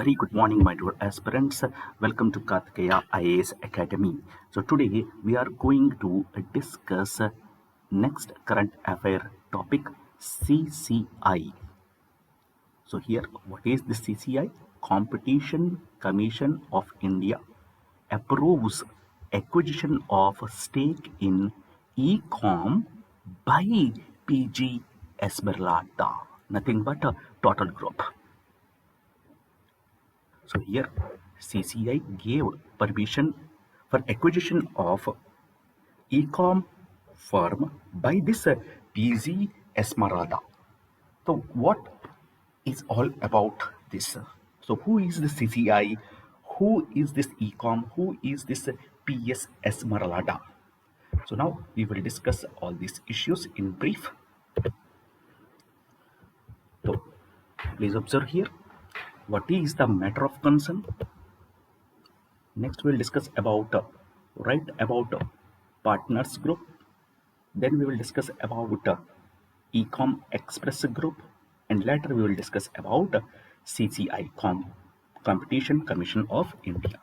Very good morning, my dear aspirants. Welcome to Karthikeya IAS Academy. So today we are going to discuss next current affair topic CCI. So here, what is the CCI? Competition Commission of India approves acquisition of stake in Ecom by PG Esmeralda. Nothing but a total group. So here CCI gave permission for acquisition of Ecom firm by this PZ Esmeralda. So what is all about this? So who is the CCI? Who is this Ecom? Who is this PS Esmeralda? So now we will discuss all these issues in brief. So please observe here. What is the matter of concern? Next, we'll discuss about partners group. Then we will discuss about Ecom Express group, and later we will discuss about CCI Competition Commission of India.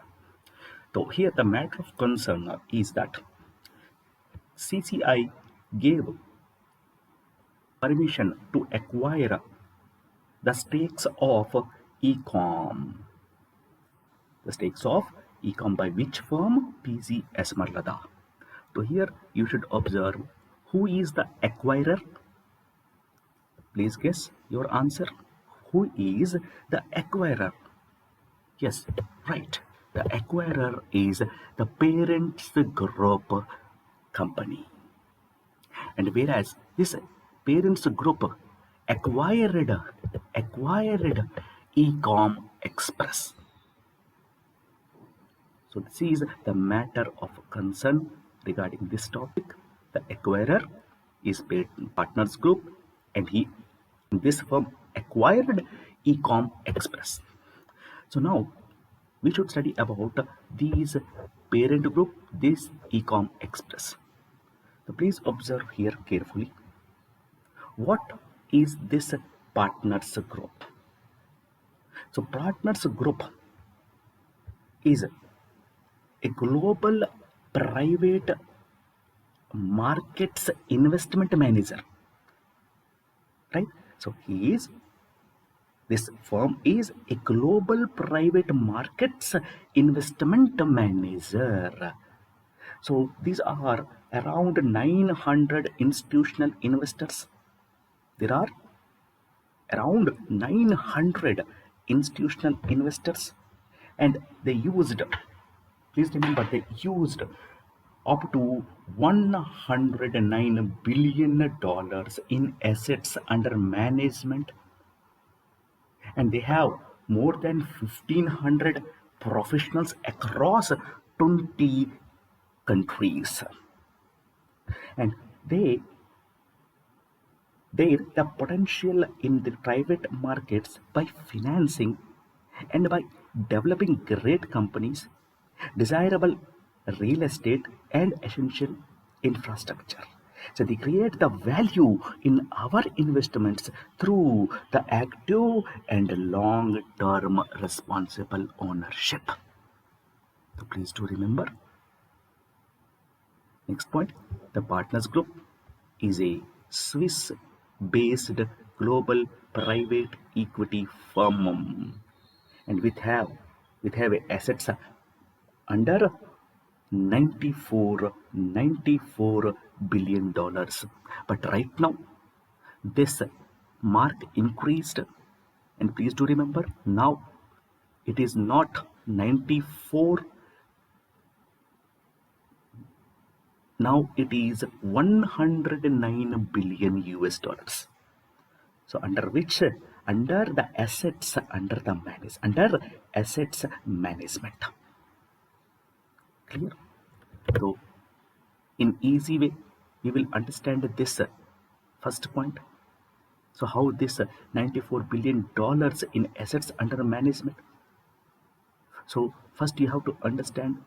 So here the matter of concern is that CCI gave permission to acquire the stakes of Ecom. The stakes of Ecom by which firm? PZ Esmeralda. So here you should observe who is the acquirer. Please guess your answer. Who is the acquirer? Yes, right. The acquirer is the parents group company. And whereas this parents group acquired Ecom Express. So this is the matter of concern regarding this topic. The acquirer is Partners Group, and this firm acquired Ecom Express. So now we should study about these parent group, this Ecom Express. So please observe here carefully. What is this Partners Group? So Partners Group is a global private markets investment manager, right? So this firm is a global private markets investment manager. So these are around 900 institutional investors. There are around 900 institutional investors, and they used, please remember, they used up to $109 billion in assets under management, and they have more than 1,500 professionals across 20 countries. And the potential in the private markets by financing and by developing great companies, desirable real estate, and essential infrastructure. So they create the value in our investments through the active and long-term responsible ownership. So please do remember. Next point, the Partners Group is a Swiss-based global private equity firm, and we have assets under 94 billion dollars. But right now this mark increased, and please do remember, now it is not 94, now it is 109 billion US dollars. So under the assets under assets management. Clear? So in easy way we will understand this first point. So how this 94 billion dollars in assets under management? So first you have to understand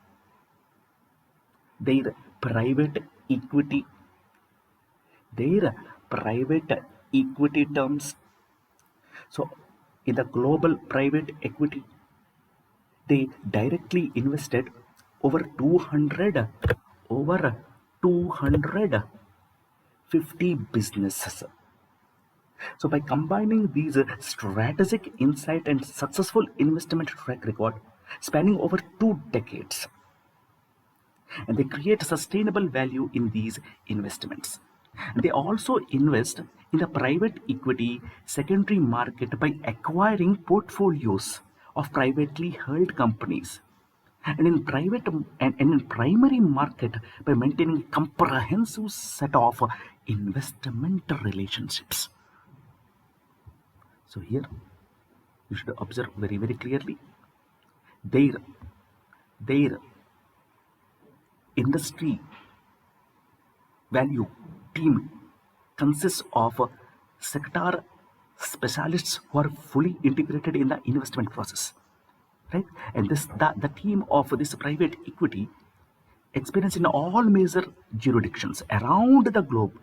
their private equity terms. So in the global private equity, They directly invested over 250 businesses. So by combining these strategic insight and successful investment track record spanning over 2 decades, and they create sustainable value in these investments. They also invest in the private equity secondary market by acquiring portfolios of privately held companies, and in primary market by maintaining a comprehensive set of investment relationships. So here you should observe very clearly their their industry value team consists of sector specialists who are fully integrated in the investment process, right? And the team of this private equity experience in all major jurisdictions around the globe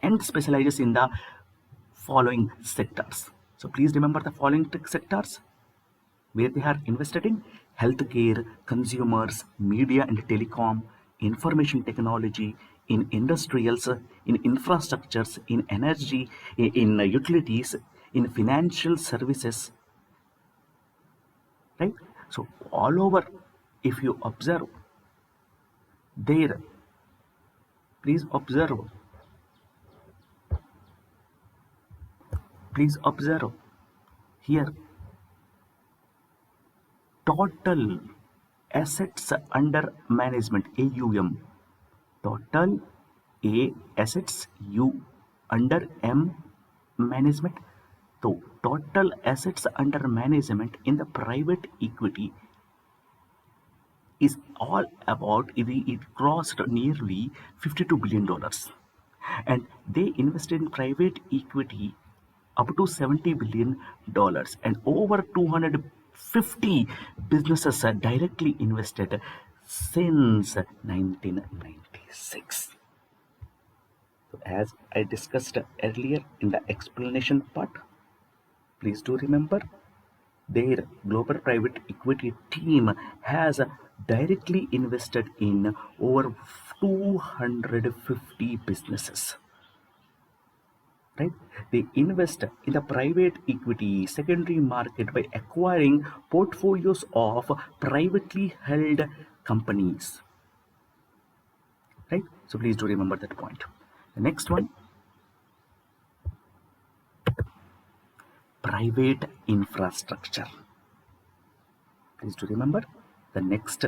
and specializes in the following sectors. So please remember the following sectors where they are invested in: healthcare, consumers, media and telecom, information technology, in industrials, in infrastructures, in energy, in utilities, in financial services, right? So all over, if you observe there, please observe, please observe here total assets under management AUM, total A assets U under M management. So total assets under management in the private equity is all about it crossed nearly $52 billion, and they invested in private equity up to $70 billion, and over 250 businesses are directly invested since 1996. So as I discussed earlier in the explanation part, please do remember their global private equity team has directly invested in over 250 businesses. Right? They invest in the private equity secondary market by acquiring portfolios of privately held companies. Right? So please do remember that point. The next one, private infrastructure. Please do remember the next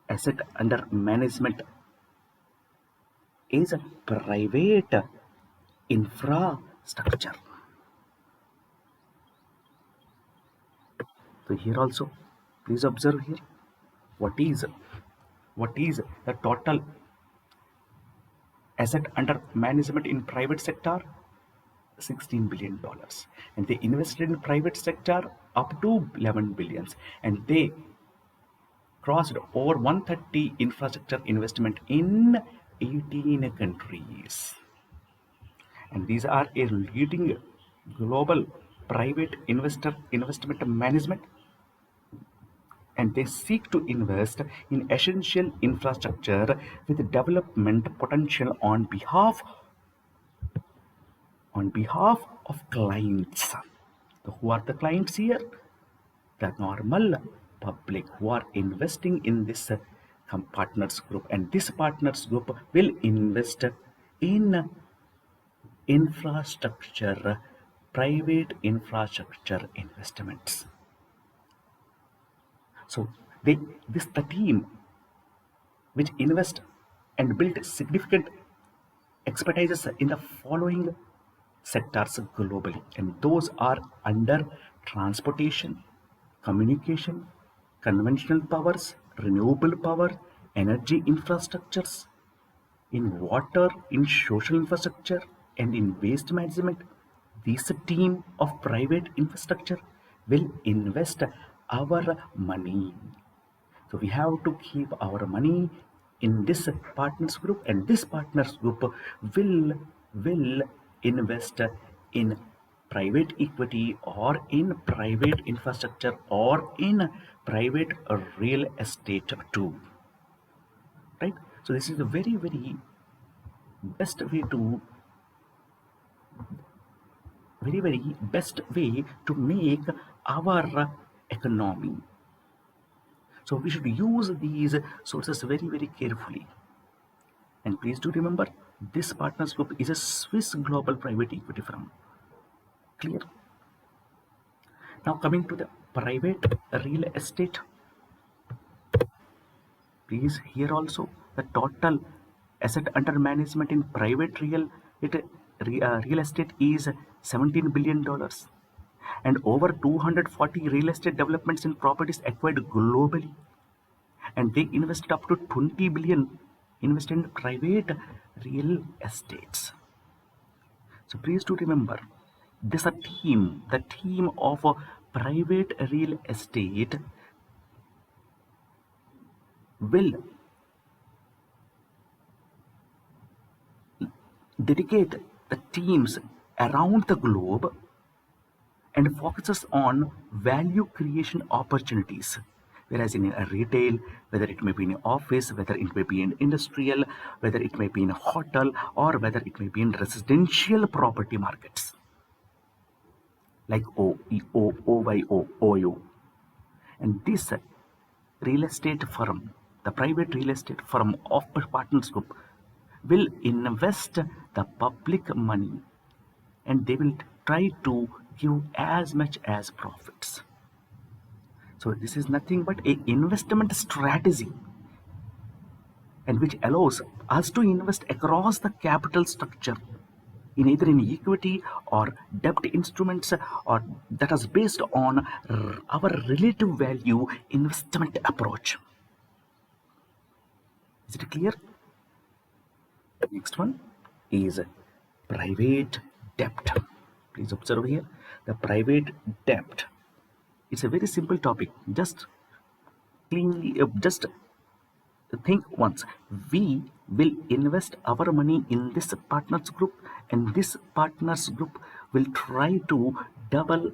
asset under management is a private infrastructure. So here also, please observe here what is the total asset under management in private sector. $16 billion, and they invested in private sector up to 11 billions, and they crossed over 130 infrastructure investment in 18 countries. And these are a leading global private investment management, and they seek to invest in essential infrastructure with development potential on behalf of clients. So who are the clients here? The normal public who are investing in this partners group, and this partners group will invest in infrastructure, private infrastructure investments. So the team which invest and build significant expertise in the following sectors globally, and those are under transportation, communication, conventional powers, renewable power, energy infrastructures, in water, in social infrastructure, and in waste management. This team of private infrastructure will invest our money. So we have to keep our money in this partners group, and this partners group will invest in private equity or in private infrastructure or in private real estate too, right? So this is the very best way to very best way to make our economy. So we should use these sources very carefully. And please do remember, this Partners Group is a Swiss global private equity firm. Clear? Now coming to the private real estate. Please here also the total asset under management in private real estate is $17 billion, and over 240 real estate developments in properties acquired globally, and they invested up to 20 billion invested in private real estates. So please do remember, this a theme, the theme of private real estate will dedicate the teams around the globe and focuses on value creation opportunities. Whereas in a retail, whether it may be in an office, whether it may be in industrial, whether it may be in a hotel, or whether it may be in residential property markets like OYO. And this real estate firm, the private real estate firm of Partners Group, will invest the public money, and they will try to give as much as profits. So this is nothing but a investment strategy, and which allows us to invest across the capital structure in either in equity or debt instruments, or that is based on our relative value investment approach. Is it clear? The next one is private debt. Please observe here the private debt. It's a very simple topic. Just think once. We will invest our money in this Partners Group, and this Partners Group will try to double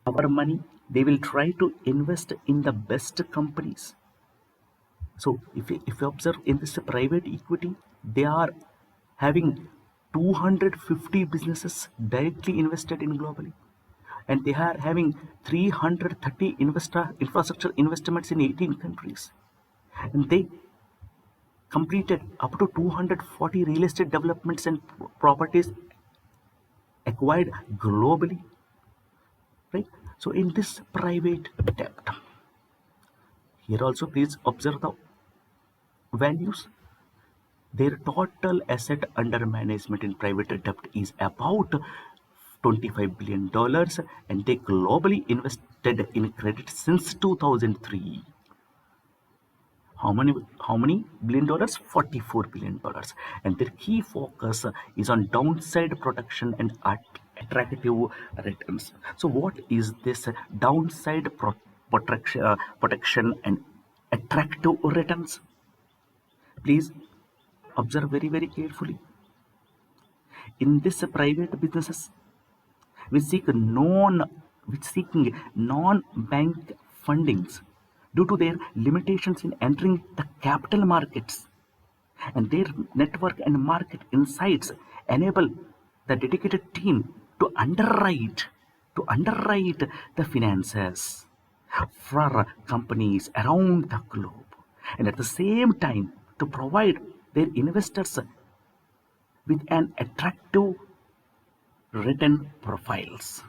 our money. They will try to invest in the best companies. So if you observe in this private equity, they are having 250 businesses directly invested in globally, and they are having 330 infrastructure investments in 18 countries, and they completed up to 240 real estate developments and properties acquired globally, right? So in this private debt, here also please observe the values. Their total asset under management in private debt is about $25 billion, and they globally invested in credit since 2003. How many billion dollars? $44 billion. And their key focus is on downside protection and attractive returns. So what is this downside protection and attractive returns? Please observe very carefully. In this private businesses, which seeking non-bank fundings due to their limitations in entering the capital markets, and their network and market insights enable the dedicated team to underwrite the finances for companies around the globe, and at the same time to provide their investors with an attractive return profiles,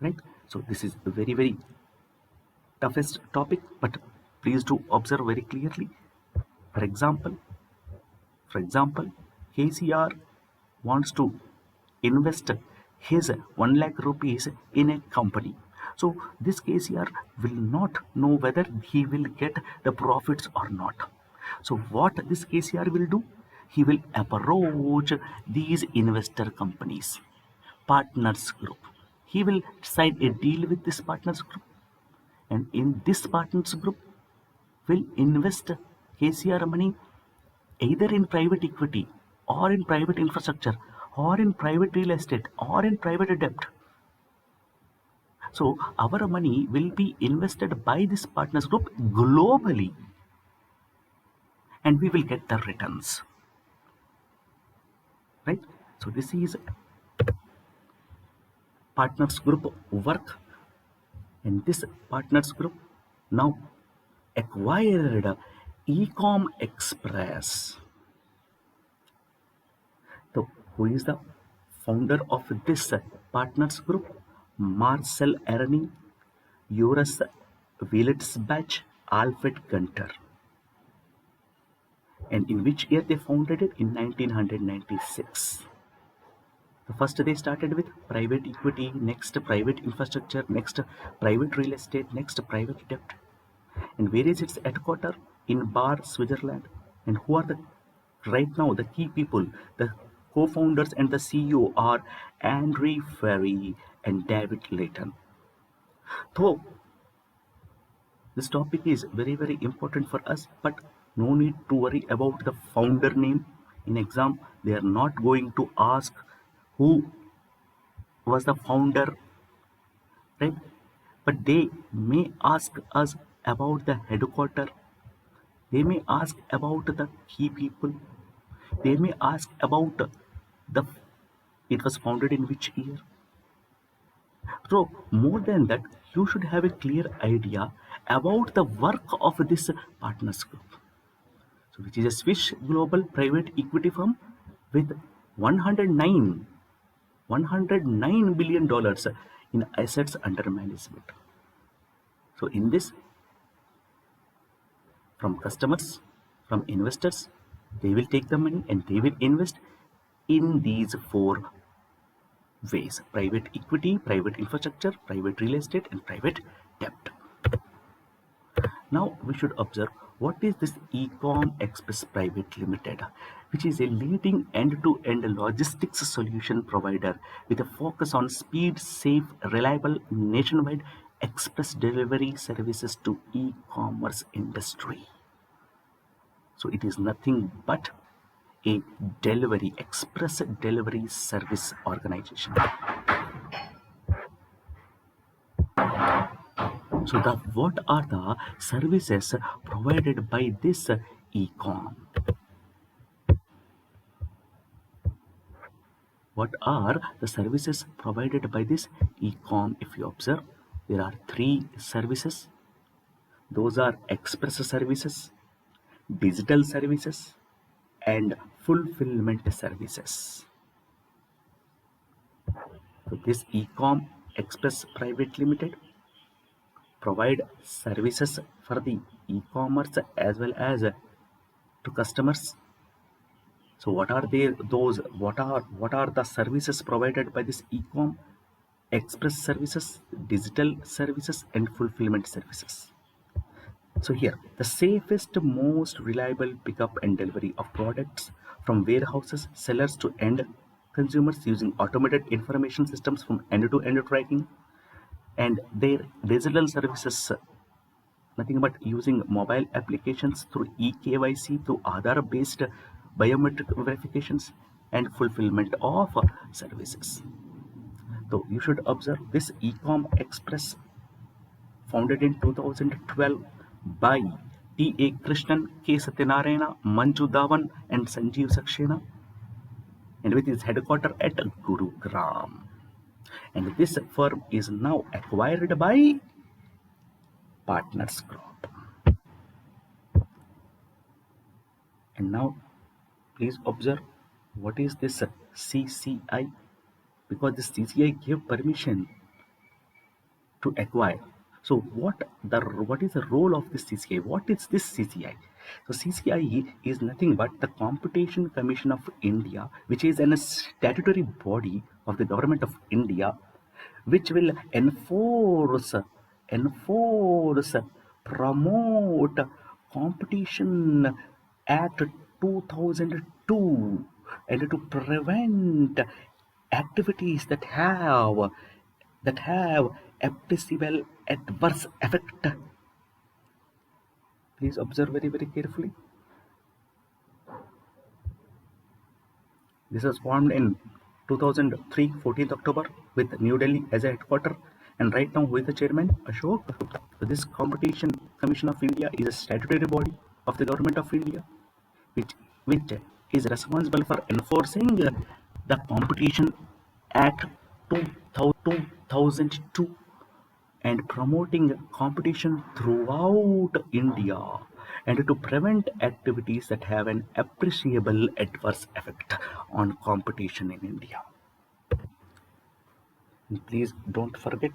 right? So this is a very toughest topic, but please do observe very clearly. For example, KCR wants to invest his 1 lakh rupees in a company. So this KCR will not know whether he will get the profits or not. So what this KCR will do? He will approach these investor companies, Partners Group. He will sign a deal with this Partners Group, and in this Partners Group will invest KCR money either in private equity or in private infrastructure or in private real estate or in private debt. So our money will be invested by this partners group globally, and we will get the returns, right? So this is partners group work, and this partners group now acquired Ecom Express. So who is the founder of this partners group? Marcel Erni, Joris Wielensbach, Alfred Gunter. And in which year they founded it? In 1996. So first they started with private equity, next private infrastructure, next private real estate, next private debt. And where is its headquarters? In Bar, Switzerland. And who are the right now the key people? The co-founders and the CEO are Andre Ferry and David Layton. So this topic is very important for us, but no need to worry about the founder name. In exam, they are not going to ask who was the founder, right? But they may ask us about the headquarter. They may ask about the key people. They may ask about the it was founded in which year. So more than that, you should have a clear idea about the work of this partners group. So which is a Swiss global private equity firm with 109 $109 billion in assets under management. So in this, from customers, from investors, they will take the money and they will invest in these four ways: private equity, private infrastructure, private real estate, and private debt. Now we should observe what is this Ecom Express Private Limited, which is a leading end-to-end logistics solution provider with a focus on speed, safe, reliable, nationwide express delivery services to e-commerce industry. So it is nothing but a express delivery service organization. So what are the services provided by this Ecom? What are the services provided by this Ecom? If you observe, there are three services. Those are express services, digital services, and fulfillment services. So this Ecom Express Private Limited provide services for the e-commerce as well as to customers. So what are the services provided by this Ecom Express services, digital services, and fulfillment services? So here, the safest, most reliable pickup and delivery of products from warehouses, sellers to end consumers using automated information systems from end-to-end tracking, and their digital services, nothing but using mobile applications through eKYC, through Aadhaar-based biometric verifications, and fulfillment of services. So you should observe this Ecom Express, founded in 2012 by T.A. Krishnan, K. Satyanarayana, Manju Dhawan, and Sanjeev Saxena, and with its headquarters at Gurugram. And this firm is now acquired by Partners Group. And now please observe what is this CCI, because this CCI gave permission to acquire. So what is the role of this CCI? What is this CCI? So CCI is nothing but the Competition Commission of India, which is a statutory body of the government of India, which will enforce, promote Competition Act 2002, and to prevent activities that have appreciable adverse effect. Please observe very carefully. This was formed in 2003, 14th October, with New Delhi as a headquarter. And right now, who is the chairman? Ashok Gupta. So this Competition Commission of India is a statutory body of the Government of India, which is responsible for enforcing the Competition Act 2002 and promoting competition throughout India and to prevent activities that have an appreciable adverse effect on competition in India. And please don't forget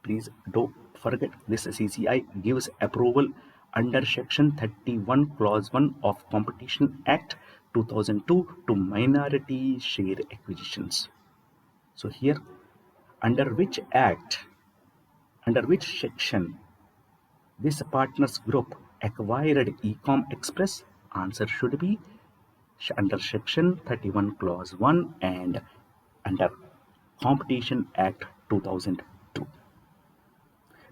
this CCI gives approval under Section 31 Clause 1 of Competition Act 2002 to minority share acquisitions. So here, under which act, under which section this partners group acquired Ecom Express? Answer should be under Section 31 Clause 1 and under Competition Act 2002.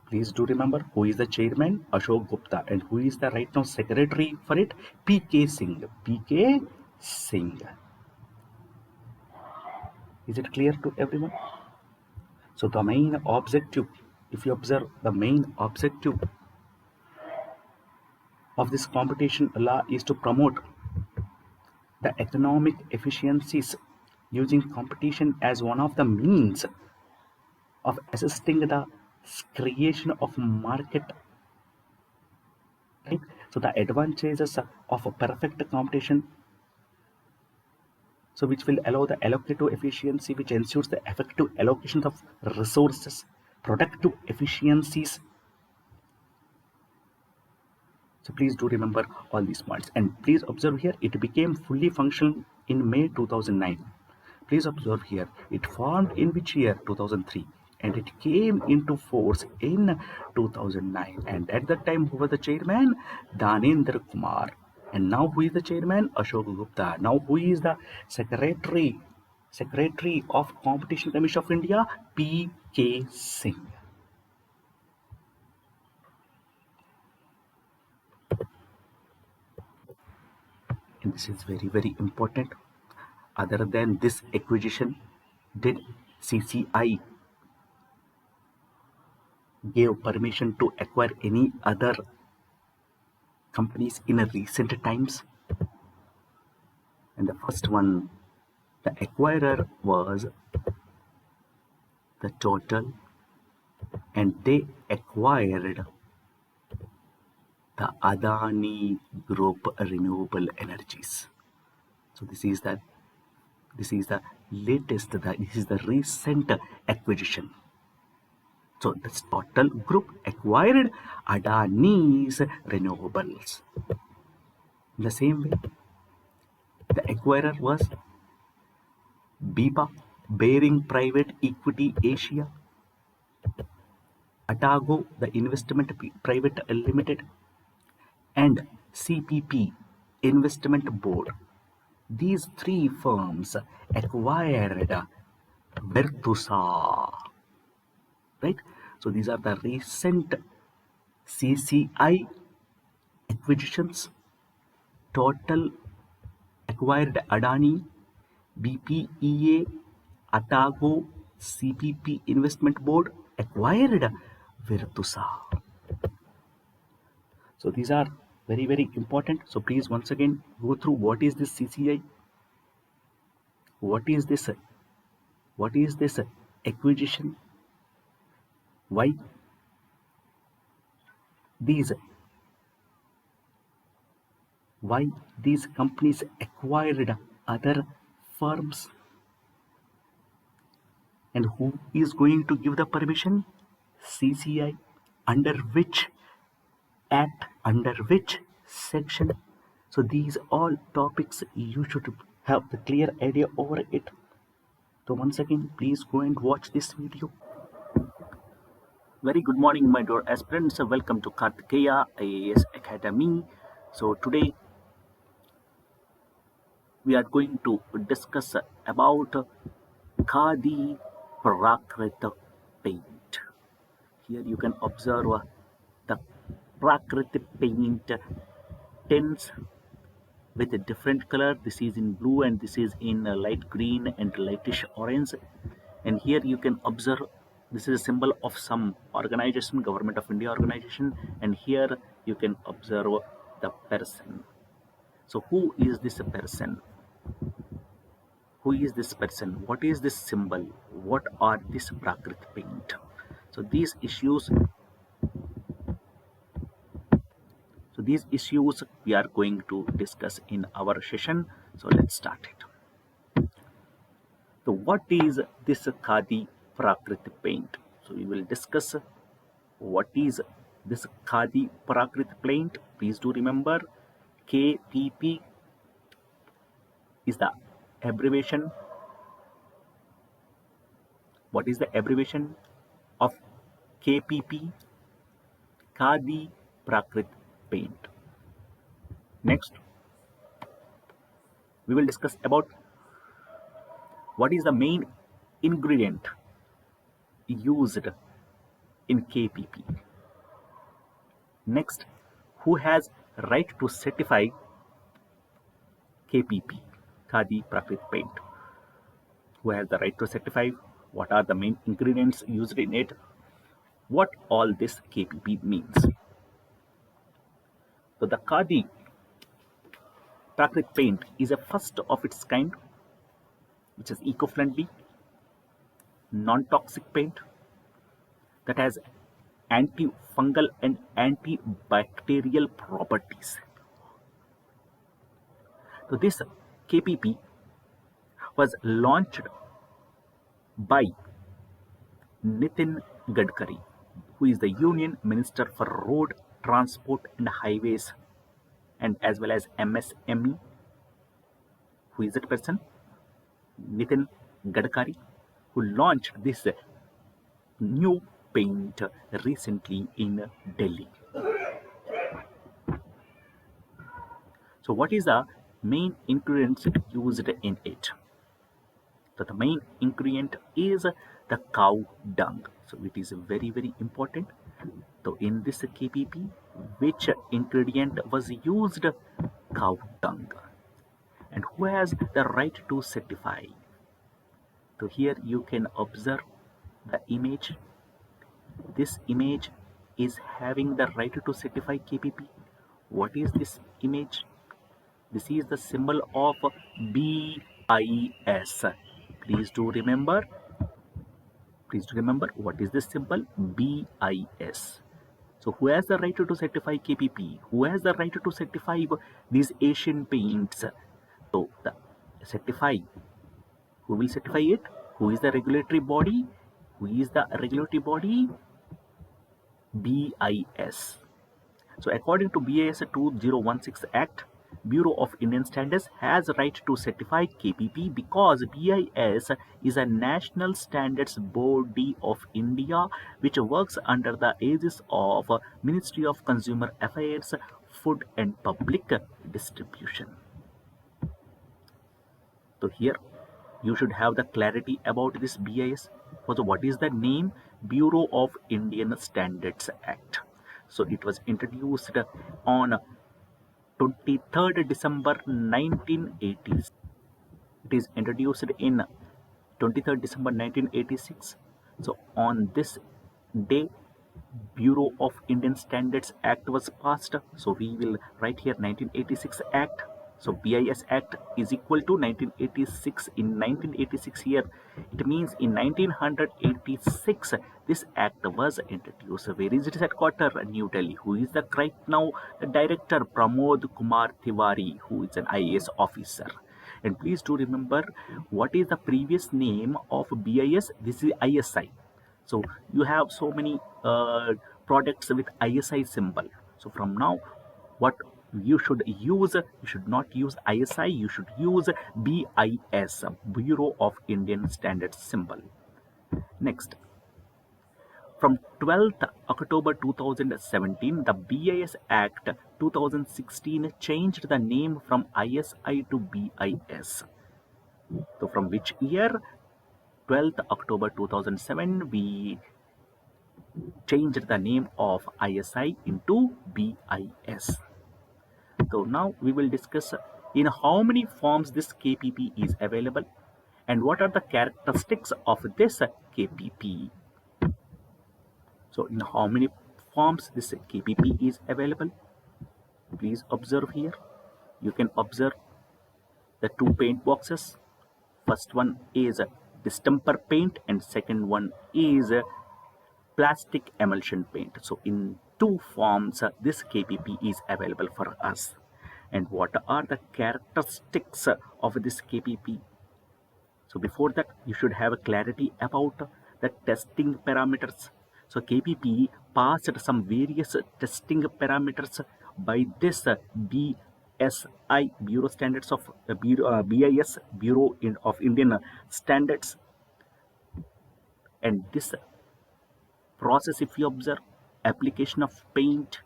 Please do remember who is the chairman, Ashok Gupta, and who is the right now secretary for it, PK Singh. PK Singh. Is it clear to everyone? So the main objective, if you observe, the main objective of this competition law is to promote the economic efficiencies using competition as one of the means of assisting the creation of market, right? So the advantages of a perfect competition, so which will allow the allocative efficiency, which ensures the effective allocation of resources, productive efficiencies. So please do remember all these points, and please observe here it became fully functional in May 2009. Please observe here it formed in which year? 2003, and it came into force in 2009. And at that time, who was the chairman? Dhanendra Kumar. And now who is the chairman? Ashok Gupta. Now who is the secretary? Secretary of Competition Commission of India? P.K. Singh. And this is very, very important. Other than this acquisition, did CCI gave permission to acquire any other companies in recent times? And the first one, the acquirer was the Total, and they acquired the Adani Group Renewable Energies. So this is the recent acquisition. So this Total Group acquired Adani's Renewables. In the same way, the acquirer was BIPA, Bearing Private Equity Asia, Atago, the Investment Private Limited, and CPP Investment Board. These three firms acquired Virtusa, right? So these are the recent CCI acquisitions. Total acquired Adani, BPEA, Atago, CPP Investment Board acquired Virtusa. So these are very, very important. So please once again go through what is this CCI, what is this acquisition, why these companies acquired other firms, and who is going to give the permission? CCI. Under which act, under which section? So these all topics you should have the clear idea over it. So once again, please go and watch this video. Very good morning, my dear aspirants. Welcome to Kartikeya IAS Academy. So today we are going to discuss about Khadi Prakrit paint. Here you can observe the Prakrit paint tints with a different color. This is in blue and this is in light green and lightish orange. And here you can observe this is a symbol of some organization, Government of India organization, and here you can observe the person. So who is this person? Who is this person? What is this symbol? What are this Prakrit paint? So these issues we are going to discuss in our session. So let's start it. So what is this Khadi Prakrit paint? So we will discuss what is this Khadi Prakrit paint. Please do remember KPP is the abbreviation. What is the abbreviation of KPP? Khadi Prakrit paint. Next, we will discuss about what is the main ingredient used in KPP. Next, who has right to certify KPP, Khadi Prakrit paint? Who has the right to certify? What are the main ingredients used in it? What all this KPP means? So the Khadi Prakrit paint is a first of its kind, which is eco-friendly, non-toxic paint that has antifungal and antibacterial properties. So this KPP was launched by Nitin Gadkari, who is the Union Minister for Road Transport and Highways, and as well as MSME. Who is that person? Nitin Gadkari, who launched this new paint recently in Delhi. So what is the main ingredients used in it? So the main ingredient is the cow dung. So it is very important. So in this KPP, which ingredient was used? Cow dung. And who has the right to certify? So here you can observe the image. This image is having the right to certify KPP. What is this image? This is the symbol of BIS. Please do remember what is this symbol? BIS. So who has the right to certify KPP? Who has the right to certify these Asian paints? So the certify, who will certify it? Who is the regulatory body? Who is the regulatory body? BIS. So according to BIS 2016 Act, Bureau of Indian Standards has right to certify KPP because BIS is a national standards body of India which works under the aegis of Ministry of Consumer Affairs, Food and Public Distribution. So here you should have the clarity about this BIS. So what is the name? Bureau of Indian Standards Act. So it was introduced on 23rd December 1980s. It is introduced in 23rd December 1986. So on this day, Bureau of Indian Standards Act was passed. So we will write here 1986 Act. So BIS Act is equal to 1986. In 1986 here, it means in 1986 this act was introduced. Where is its headquarters? New Delhi. Who is the right now the director? Pramod Kumar Tiwari, who is an IAS officer. And please do remember what is the previous name of BIS? This is ISI. So you have so many products with ISI symbol. So from now, what you should use, you should not use ISI, you should use BIS, Bureau of Indian Standards symbol. Next, from 12th October 2017, the BIS Act 2016 changed the name from ISI to BIS. So from which year? 12th October 2007, we changed the name of ISI into BIS. So now we will discuss In how many forms this KPP is available, and what are the characteristics of this KPP? So in how many forms this KPP is available? Please observe here. You can observe the two paint boxes. First one is distemper paint and second one is plastic emulsion paint. So in two forms this KPP is available for us. And what are the characteristics of this KPP? So before that, you should have a clarity about the testing parameters. So KPP passed some various testing parameters by this BSI Bureau Standards of BIS Bureau of Indian Standards. And this process, if you observe, application of paint,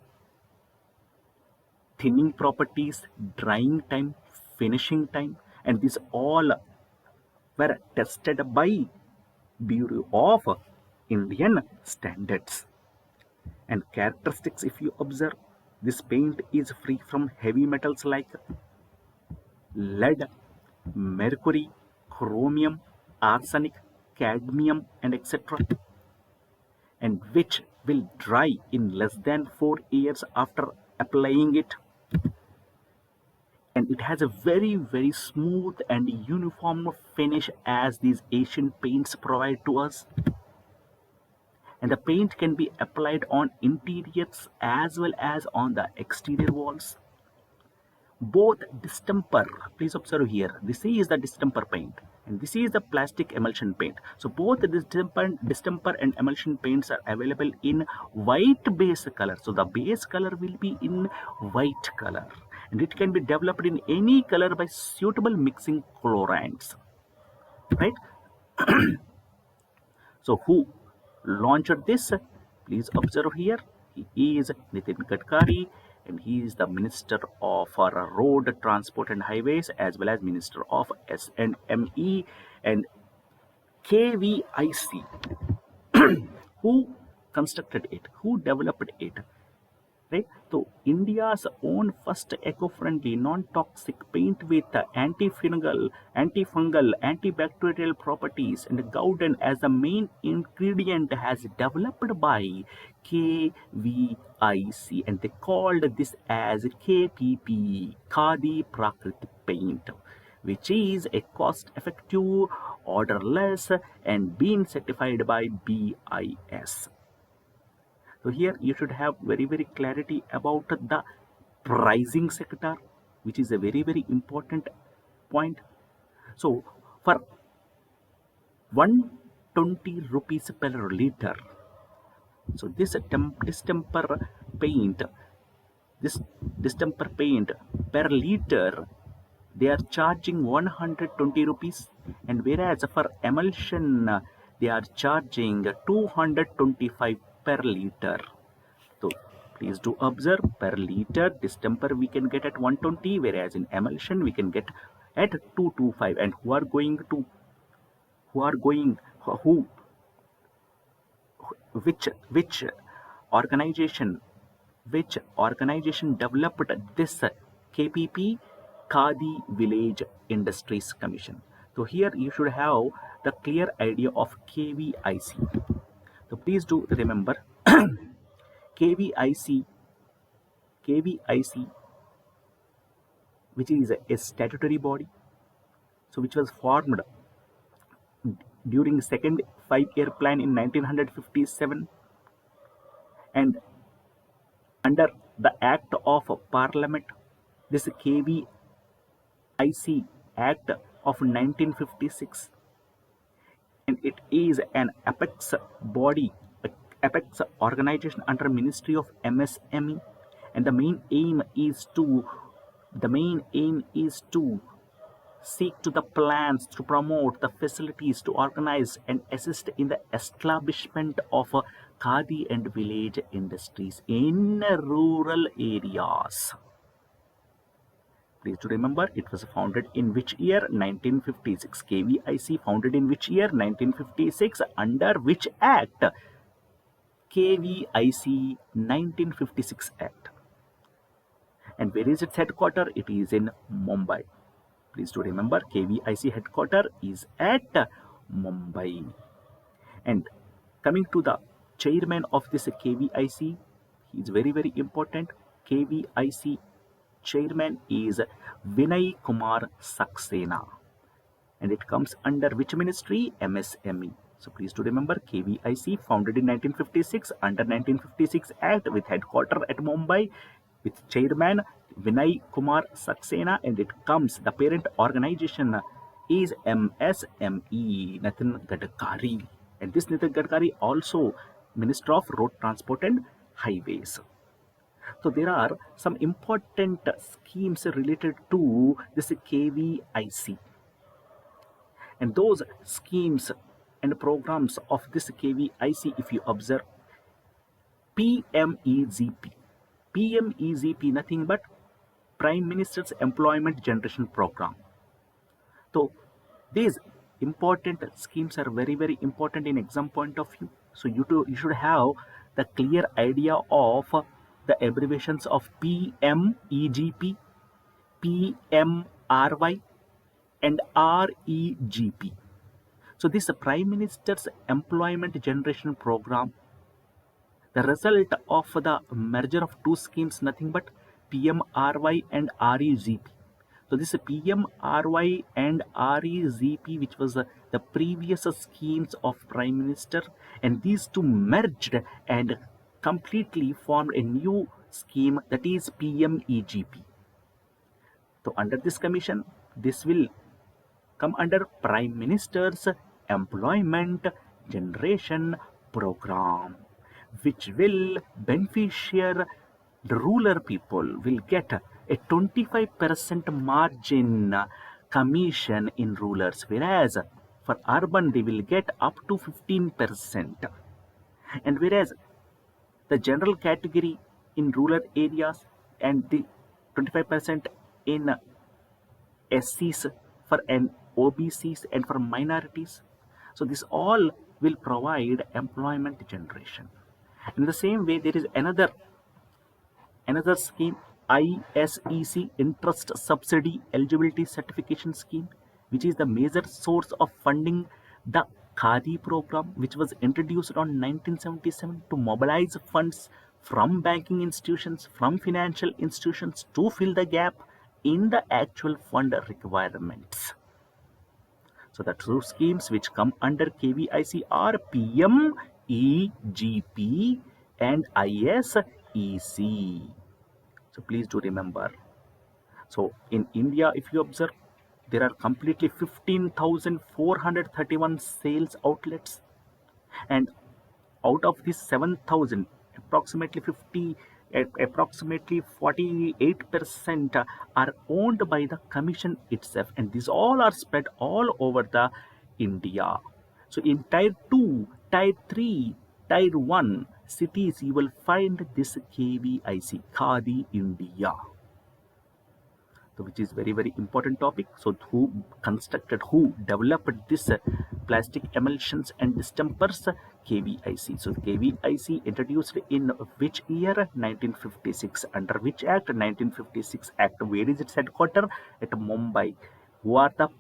thinning properties, drying time, finishing time, and these all were tested by Bureau of Indian Standards. And characteristics, if you observe, this paint is free from heavy metals like lead, mercury, chromium, arsenic, cadmium, and etc., and which will dry in less than 4 years after applying it. And it has a very smooth and uniform finish as these Asian paints provide to us. And the paint can be applied on interiors as well as on the exterior walls. Both distemper, please observe here, this is the distemper paint and this is the plastic emulsion paint. So both the distemper and emulsion paints are available in white base color. So the base color will be in white color and it can be developed in any color by suitable mixing chlorines, right? So who launched this? Please observe here. He is Nitin Gadkari and he is the Minister of Road Transport and Highways as well as Minister of S&ME and KVIC. Who constructed it? Who developed it? Right? So India's own first eco-friendly, non-toxic paint with antifungal, antibacterial properties and Gowden as the main ingredient has developed by KVIC and they called this as KPP, Khadi Prakrit Paint, which is a cost-effective, odorless and been certified by BIS. So here you should have very clarity about the pricing sector, which is a very important point. So for 120 rupees per liter, so this distemper paint per liter, they are charging 120 rupees, and whereas for emulsion they are charging 225 per liter. So please do observe, per liter distemper we can get at 120, whereas in emulsion we can get at 225. And which organization developed this KPP? Khadi Village Industries Commission. So here you should have the clear idea of KVIC. So please do remember KVIC, which is a statutory body, so which was formed during second 5-year plan in 1957 and under the Act of Parliament, this KVIC Act of 1956, and it is an apex body, apex organization under Ministry of MSME, and the main aim is to seek to the plans to promote the facilities to organize and assist in the establishment of khadi and village industries in rural areas. Please to remember, it was founded in which year? 1956. KVIC founded in which year? 1956. Under which act? KVIC 1956 Act. And where is its headquarter? It is in Mumbai. Please do remember, KVIC headquarter is at Mumbai. And coming to the chairman of this KVIC, he is very, very important. KVIC chairman is Vinay Kumar Saxena. And it comes under which ministry? MSME. So please do remember, KVIC founded in 1956 under 1956 Act with headquarter at Mumbai with chairman Vinay Kumar Saxena, and it comes, the parent organization is MSME, Nitin Gadkari. And this Nitin Gadkari also Minister of Road Transport and Highways. So there are some important schemes related to this KVIC. And those schemes and programs of this KVIC, if you observe, PMEZP. PMEZP, nothing but Prime Minister's Employment Generation Program. So these important schemes are very, very important in exam point of view. So you should have the clear idea of the abbreviations of PMEGP, PMRY, and REGP. So this Prime Minister's Employment Generation Program, the result of the merger of two schemes, nothing but PMRY and REGP. So this PMRY and REGP, which was the previous schemes of Prime Minister, and these two merged and completely formed a new scheme, that is PMEGP. So under this commission, this will come under Prime Minister's Employment Generation Program, which will beneficiary, the rural people will get a 25% margin commission in rulers, whereas for urban they will get up to 15%. And whereas the general category in rural areas and the 25% in SCs, for an OBCs, and for minorities. So this all will provide employment generation. In the same way, there is another scheme, ISEC, Interest Subsidy Eligibility Certification Scheme, which is the major source of funding the Khadi program, which was introduced on 1977 to mobilize funds from banking institutions, from financial institutions, to fill the gap in the actual fund requirements. So the two schemes which come under KVIC are PMEGP and ISEC. So please do remember. So in India, if you observe, there are completely 15,431 sales outlets, and out of these 7,000, approximately 48% are owned by the commission itself, and these all are spread all over the India. So in tier 2, tier 3, tier 1 cities, you will find this KVIC, Khadi India. So which is very, very important topic. So who developed this plastic emulsions and distempers? KVIC. So KVIC introduced in which year? 1956. Under which act? 1956 Act. Where is its headquarters? At Mumbai. Who are the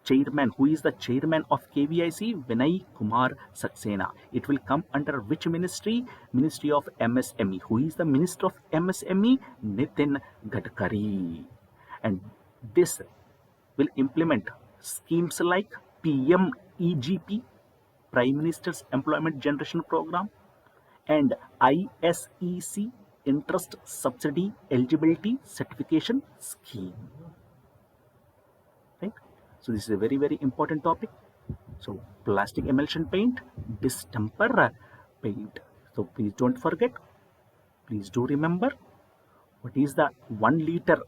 chairman? Who is the chairman of KVIC? Vinay Kumar Saxena. It will come under which ministry? Ministry of MSME. Who is the Minister of MSME? Nitin Gadkari. And this will implement schemes like PMEGP, Prime Minister's Employment Generation Program, and ISEC, Interest Subsidy Eligibility Certification Scheme. Right? So this is a very, very important topic. So plastic emulsion paint, distemper paint. So please don't forget. Please do remember, what is the 1 liter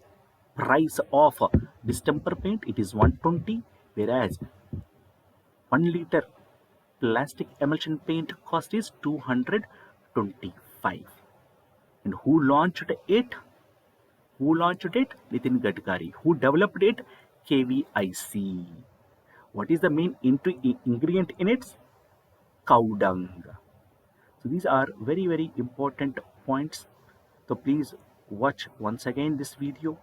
price of distemper paint? It is 120, whereas 1 liter plastic emulsion paint cost is 225. And who launched it? Nitin Gadkari. Who developed it? KVIC. What is the main ingredient in it? Cow dung. So these are very, very important points. So please watch once again this video.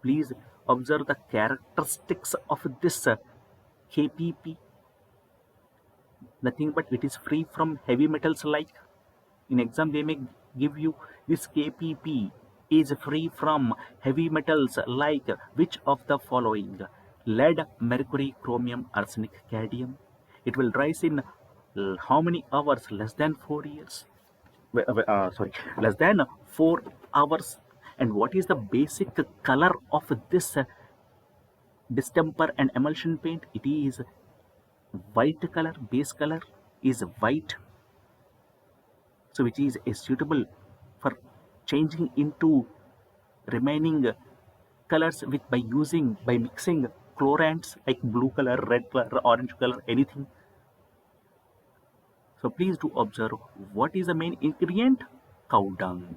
Please observe the characteristics of this KPP. Nothing but it is free from heavy metals like. In exam they may give you this KPP is free from heavy metals like which of the following? Lead, mercury, chromium, arsenic, cadmium. It will rise in how many hours? Less than 4 years. Sorry, less than 4 hours. And what is the basic color of this distemper and emulsion paint? It is white color. Base color is white, so which is suitable for changing into remaining colors with by mixing chlorants like blue color, red color, orange color, anything. So please do observe what is the main ingredient? Cow dung.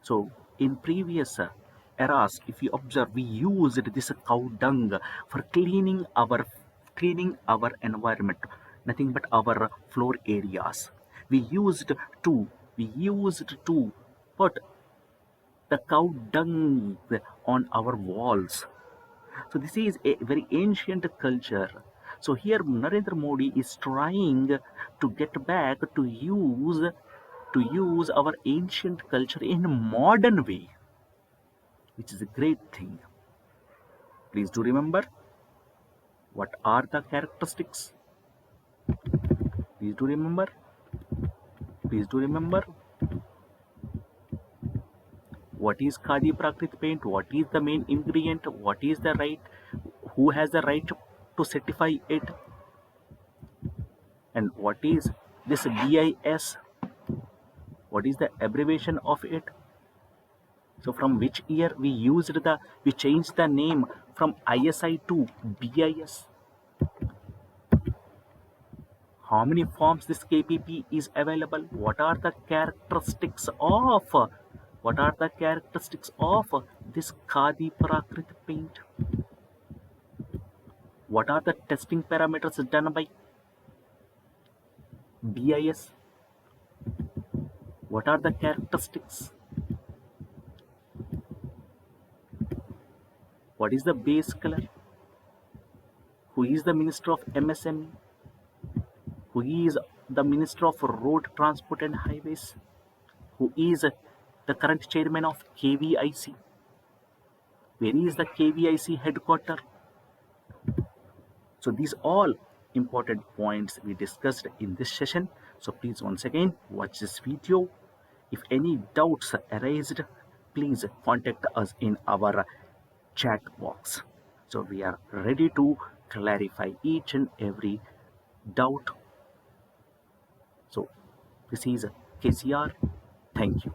So in previous eras, if you observe, we used this cow dung for cleaning our environment, nothing but our floor areas. We used to put the cow dung on our walls. So this is a very ancient culture. So here Narendra Modi is trying to get back to use our ancient culture in a modern way, which is a great thing. Please do remember what are the characteristics. Please do remember. Please do remember what is Khadi Prakrit paint, what is the main ingredient, what is the right, who has the right to certify it, and what is this BIS, what is the abbreviation of it. So from which year we changed the name from ISI to BIS. How many forms this KPP is available? What are the characteristics of this Khadi Prakrit paint? What are the testing parameters done by BIS? What are the characteristics? What is the base color? Who is the Minister of MSME? Who is the Minister of Road Transport and Highways? Who is the current chairman of KVIC? Where is the KVIC headquarter? So these all important points we discussed in this session. So please once again watch this video. If any doubts arise, please contact us in our chat box. So we are ready to clarify each and every doubt. So this is KCR. Thank you.